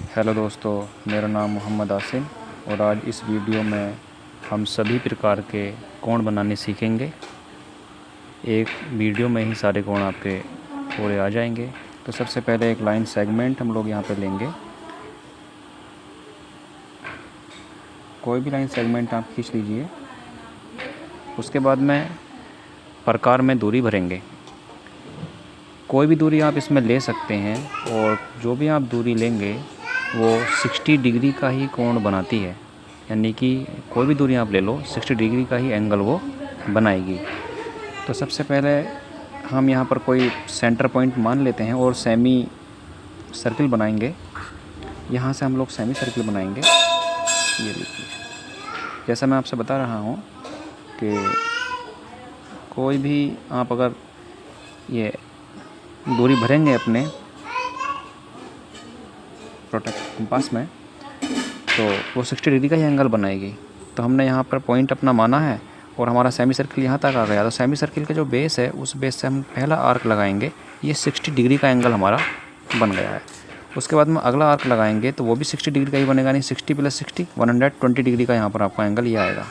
Hello दोस्तों, मेरा नाम मोहम्मद आसिम और आज इस वीडियो में हम सभी प्रकार के कोण बनाने सीखेंगे। एक वीडियो में ही सारे कोण आपके पूरे आ जाएंगे। तो सबसे पहले एक लाइन सेगमेंट हम लोग यहाँ पे लेंगे। कोई भी लाइन सेगमेंट आप खींच लीजिए। उसके बाद में प्रकार में दूरी भरेंगे। कोई भी दूरी आप इसमें ले सकते हैं और जो भी आप दूरी लेंगे वो 60 डिग्री का ही कोण बनाती है, यानी कि कोई भी दूरी आप ले लो 60 डिग्री का ही एंगल वो बनाएगी। तो सबसे पहले हम यहाँ पर कोई सेंटर पॉइंट मान लेते हैं और सेमी सर्किल बनाएंगे। यहाँ से हम लोग सेमी सर्किल बनाएंगे। ये देखिए, जैसा मैं आपसे बता रहा हूँ कि कोई भी आप अगर ये दूरी भरेंगे अपने प्रोटेक्ट कंपास में तो वो 60 डिग्री का ही एंगल बनाएगी। तो हमने यहाँ पर पॉइंट अपना माना है और हमारा सेमी सर्किल यहाँ तक आ गया। तो सेमी सर्किल का जो बेस है उस बेस से हम पहला आर्क लगाएंगे। ये 60 डिग्री का एंगल हमारा बन गया है। उसके बाद में अगला आर्क लगाएंगे तो वो भी 60 डिग्री का ही बनेगा, नहीं 60 + 60 120 डिग्री का यहाँ पर आपका एंगल ये आएगा।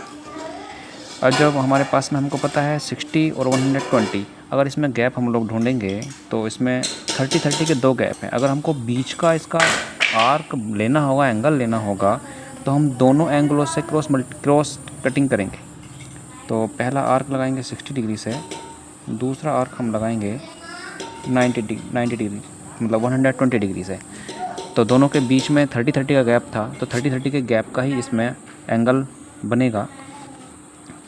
और जब हमारे पास में हमको पता है 60 और 120, अगर इसमें गैप हम लोग ढूंढेंगे तो इसमें 30 के 2 गैप हैं। अगर हमको बीच का इसका आर्क लेना होगा, एंगल लेना होगा, तो हम दोनों एंगलों से क्रॉस कटिंग करेंगे। तो पहला आर्क लगाएंगे 60 डिग्री से, दूसरा आर्क हम लगाएंगे 90 डिग्री मतलब 120 डिग्री से। तो दोनों के बीच में 30 का गैप था, तो 30 के गैप का ही इसमें एंगल बनेगा।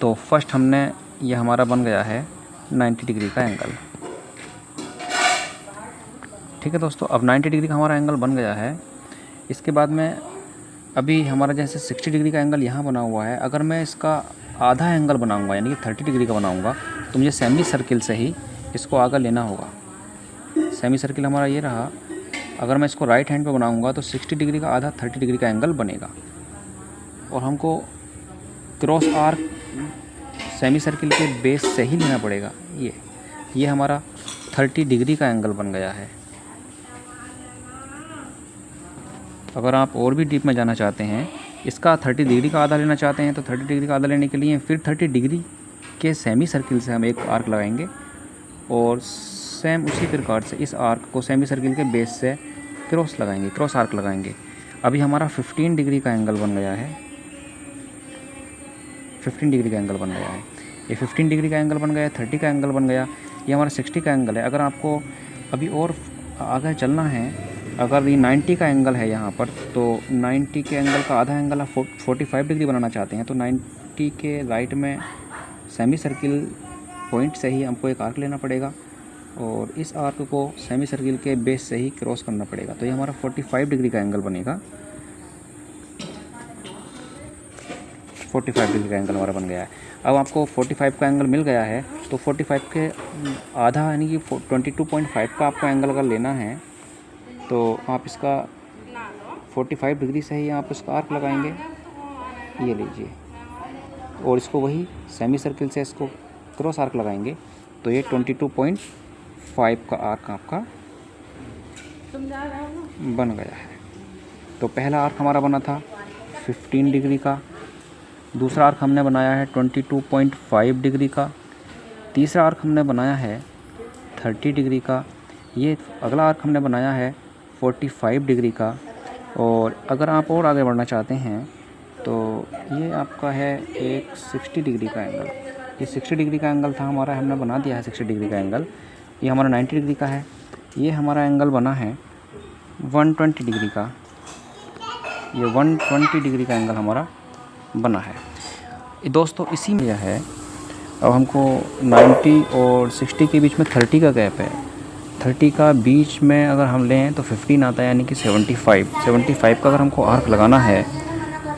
तो फर्स्ट हमने ये हमारा बन गया है 90 डिग्री का एंगल। ठीक है दोस्तों, अब 90 डिग्री का हमारा एंगल बन गया है। इसके बाद में अभी हमारा जैसे 60 डिग्री का एंगल यहाँ बना हुआ है, अगर मैं इसका आधा एंगल बनाऊंगा यानी कि 30 डिग्री का बनाऊंगा तो मुझे सेमी सर्किल से ही इसको आगे लेना होगा। सेमी सर्किल हमारा ये रहा। अगर मैं इसको राइट हैंड पे बनाऊंगा तो 60 डिग्री का आधा 30 डिग्री का एंगल बनेगा और हमको क्रॉस आर्क सेमी सर्किल के बेस से ही लेना पड़ेगा। ये हमारा 30 डिग्री का एंगल बन गया है। अगर आप और भी डीप में जाना चाहते हैं, इसका 30 डिग्री का आधा लेना चाहते हैं तो 30 डिग्री का आधा लेने के लिए फिर 30 डिग्री के सेमी सर्किल से हम एक आर्क लगाएंगे और सेम उसी प्रकार से इस आर्क को सेमी सर्किल के बेस से क्रॉस आर्क लगाएंगे। अभी हमारा 15 डिग्री का एंगल बन गया है। 15 डिग्री का एंगल बन गया है। ये 15 डिग्री का एंगल बन गया, 30 का एंगल बन गया, ये हमारा 60 का एंगल है। अगर आपको अभी और आगे चलना है, अगर ये 90 का एंगल है यहाँ पर, तो 90 के एंगल का आधा एंगल आप 45 डिग्री बनाना चाहते हैं तो 90 के राइट में सेमी सर्किल पॉइंट से ही हमको एक आर्क लेना पड़ेगा और इस आर्क को सेमी सर्किल के बेस से ही क्रॉस करना पड़ेगा। तो ये हमारा 45 डिग्री का एंगल बनेगा। 45 डिग्री का एंगल हमारा बन गया है। अब आपको 45 का एंगल मिल गया है तो 45 के आधा यानी कि 22.5 का आपको एंगल अगर लेना है तो आप इसका 45 डिग्री से ही आप इसका आर्क लगाएंगे। ये लीजिए, और इसको वही सेमी सर्किल से इसको क्रॉस आर्क लगाएंगे तो ये 22.5 का आर्क आपका बन गया है। तो पहला आर्क हमारा बना था 15 डिग्री का, दूसरा आर्क हमने बनाया है 22.5 डिग्री का, तीसरा आर्क हमने बनाया है 30 डिग्री का, ये अगला आर्क हमने बनाया है 45 डिग्री का। और अगर आप और आगे बढ़ना चाहते हैं तो ये आपका है एक 60 डिग्री का एंगल। ये 60 डिग्री का एंगल था हमारा, हमने बना दिया है 60 डिग्री का एंगल। ये हमारा 90 डिग्री का है। ये हमारा एंगल बना है 120 डिग्री का। ये 120 डिग्री का एंगल हमारा बना है। दोस्तों इसी में यह है, अब हमको 90 और 60 के बीच में 30 का गैप है। 30 का बीच में अगर हम लें तो 15 आता है, यानी कि 75 का अगर हमको आर्क लगाना है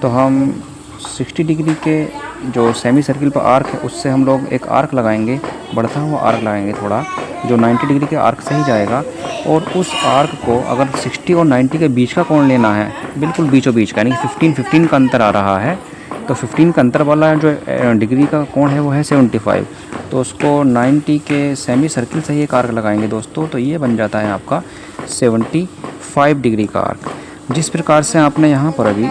तो हम 60 डिग्री के जो सेमी सर्किल पर आर्क है उससे हम लोग एक आर्क लगाएंगे, बढ़ता हुआ आर्क लगाएंगे थोड़ा, जो 90 डिग्री के आर्क से ही जाएगा। और उस आर्क को अगर 60 और 90 के बीच का कोण लेना है, बिल्कुल बीचों बीच का, यानी कि 15 का अंतर आ रहा है, तो 15 का अंतर वाला जो डिग्री का कोण है वो है 75। तो उसको 90 के सेमी सर्किल से ही एक आर्क लगाएंगे दोस्तों, तो ये बन जाता है आपका 75 डिग्री का आर्क। जिस प्रकार से आपने यहाँ पर अभी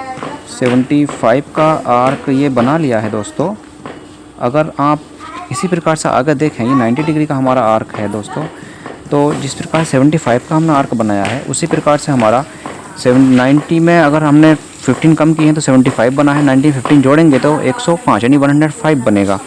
75 का आर्क ये बना लिया है दोस्तों, अगर आप इसी प्रकार से आगे देखें, ये 90 डिग्री का हमारा आर्क है दोस्तों। तो जिस प्रकार 75 का हमने आर्क बनाया है, उसी प्रकार से हमारा 90 में अगर हमने 15 कम किए हैं तो 75 बना है, 90 15 जोड़ेंगे तो 105 यानी 105 बनेगा।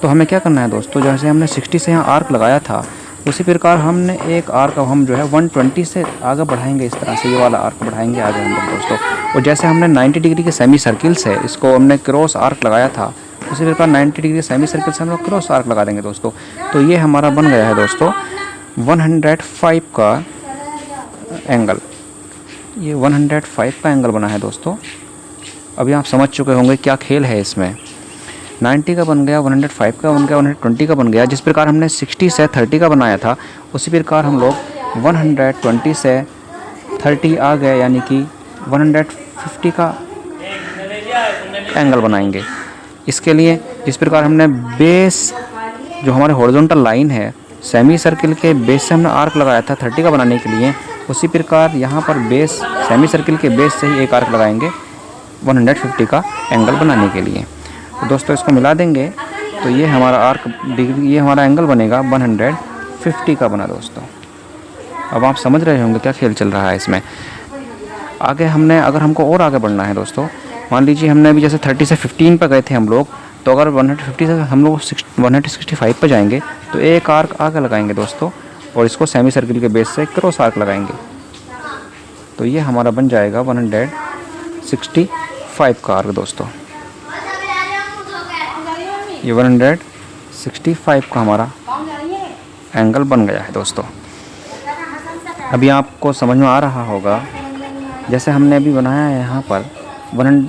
तो हमें क्या करना है दोस्तों, जैसे हमने 60 से यहाँ आर्क लगाया था, उसी प्रकार हमने एक आर्क हम जो है 120 से आगे बढ़ाएंगे। इस तरह से ये वाला आर्क बढ़ाएंगे आगे हम लोग दोस्तों। और जैसे हमने 90 डिग्री के सेमी सर्किल से इसको हमने क्रॉस आर्क लगाया था, उसी प्रकार 90 डिग्री सेमी सर्किल से हम लोग क्रॉस आर्क लगा देंगे दोस्तों। तो ये हमारा बन गया है दोस्तों 105 का एंगल। ये 105 का एंगल बना है दोस्तों। अभी आप समझ चुके होंगे क्या खेल है इसमें। 90 का बन गया, 105 का बन गया, 120 का बन गया। जिस प्रकार हमने 60 से 30 का बनाया था, उसी प्रकार हम लोग 120 से 30 आ गए, यानी कि 150 का एंगल बनाएंगे। इसके लिए जिस प्रकार हमने बेस, जो हमारे हॉरिजॉन्टल लाइन है, सेमी सर्किल के बेस से हमने आर्क लगाया था 30 का बनाने के लिए, उसी प्रकार यहाँ पर बेस, सेमी सर्किल के बेस से ही एक आर्क लगाएंगे 150 का एंगल बनाने के लिए। तो दोस्तों इसको मिला देंगे तो ये हमारा आर्क डिग्री, ये हमारा एंगल बनेगा 150 का बना दोस्तों। अब आप समझ रहे होंगे क्या खेल चल रहा है इसमें। आगे हमने, अगर हमको और आगे बढ़ना है दोस्तों, मान लीजिए हमने अभी जैसे 30 से 15 पर गए थे हम लोग, तो अगर 150 से हम लोग 165 पर जाएंगे तो एक आर्क आगे लगाएंगे दोस्तों, और इसको सेमी सर्किल के बेस से क्रॉस आर्क लगाएंगे। तो ये हमारा बन जाएगा 165 का आर्क दोस्तों। ये 165 का हमारा एंगल बन गया है दोस्तों। अभी आपको समझ में आ रहा होगा, जैसे हमने अभी बनाया है यहाँ पर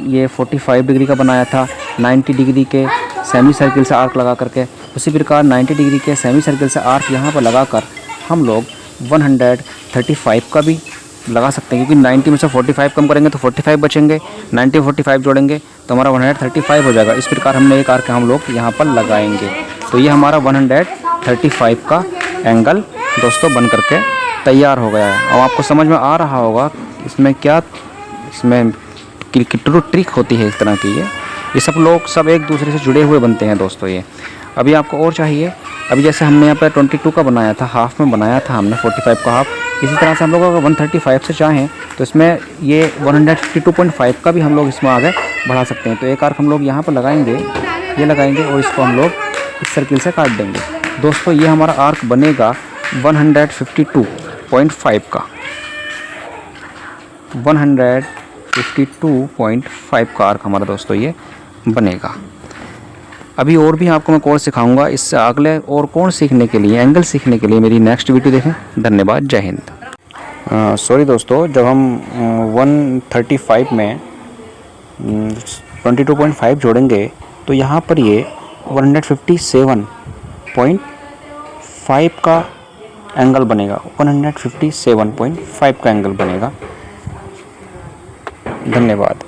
ये 45 डिग्री का बनाया था 90 डिग्री के सेमी सर्किल से आर्क लगा करके, उसी प्रकार 90 डिग्री के सेमी सर्किल से आर्क यहाँ पर लगाकर हम लोग 135 का भी लगा सकते हैं, क्योंकि 90 में से 45 कम करेंगे तो 45 बचेंगे, 90 45 जोड़ेंगे तो हमारा 135 हो जाएगा। इस प्रकार हमने एक आर्क हम लोग यहाँ पर लगाएंगे। तो ये हमारा 135 का एंगल दोस्तों बन करके तैयार हो गया है। अब आपको समझ में आ रहा होगा इसमें क्या, इसमें ट्रिक होती है इस तरह की। ये सब लोग सब एक दूसरे से जुड़े हुए बनते हैं दोस्तों ये। अभी आपको और चाहिए, अभी जैसे हमने यहाँ पर 22 का बनाया था, हाफ में बनाया था हमने 45 का हाफ, इसी तरह से हम लोग अगर 135 से चाहें तो इसमें ये 152.5 का भी हम लोग इसमें आगे बढ़ा सकते हैं। तो एक आर्क हम लोग यहाँ पर लगाएंगे, ये लगाएंगे, और इसको हम लोग इस सर्किल से काट देंगे दोस्तों। ये हमारा आर्क बनेगा 152.5 का, 152.5 का आर्क हमारा दोस्तों ये बनेगा। अभी और भी आपको मैं कोर्स सिखाऊंगा। इससे अगले और कोर्स सीखने के लिए, एंगल सीखने के लिए मेरी नेक्स्ट वीडियो देखें। धन्यवाद, जय हिंद। सॉरी दोस्तों, जब हम 135 में 22.5 जोड़ेंगे तो यहाँ पर ये 157.5 का एंगल बनेगा, 157.5 का एंगल बनेगा। धन्यवाद।